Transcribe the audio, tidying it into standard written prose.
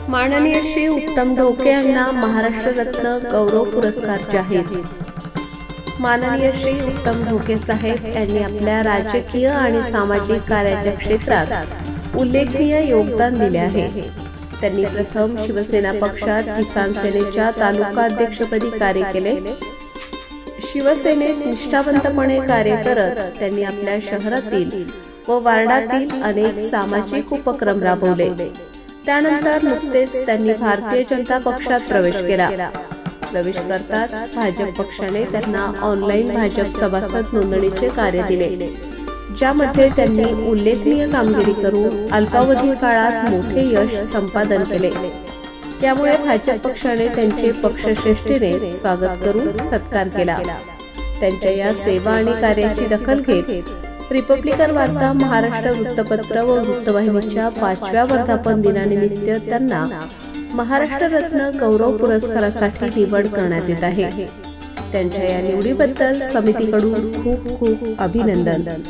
माननीय श्री उत्तम ढोके यांना महाराष्ट्र रत्न गौरव पुरस्कार जाहीर। माननीय श्री उत्तम ढोके साहेब यांनी आपल्या राजकीय आणि सामाजिक कार्याच्या क्षेत्रात उल्लेखनीय योगदान दिले आहे। त्यांनी प्रथम शिवसेना पक्षात किसान सेनेच्या तालुका अध्यक्षपदी कार्य केले। शिवसेनेत निष्ठावंतपणे कार्य करत त्यांनी आपल्या शहरातील व वार्डातील अनेक सामाजिक उपक्रम राबवले। त्यानंतर नुकतेच त्यांनी भारतीय जनता पक्षात प्रवेश केला। प्रवेश करताच भाजप पक्षाने त्यांना ऑनलाईन भाजप सभासद नोंदणीचे कार्य दिले, ज्यामध्ये त्यांनी उल्लेखनीय कामगिरी करून अल्पावधी काळात मोठे यश संपादन केले। त्यामुळे भाजप पक्षाने त्यांचे पक्षश्रेष्ठीने स्वागत करून सत्कार केला। त्यांच्या या सेवा आणि कार्याची दखल घेत रिपब्लिकन वार्ता महाराष्ट्र वृत्तपत्र व वृत्तवाहिनीच्या 5व्या वर्धापन दिनानिमित्त त्यांना महाराष्ट्र रत्न गौरव पुरस्कारासाठी निवड करण्यात येत आहे। त्यांच्या या निवडीबद्दल समितीकडून खूप खूप अभिनंदन।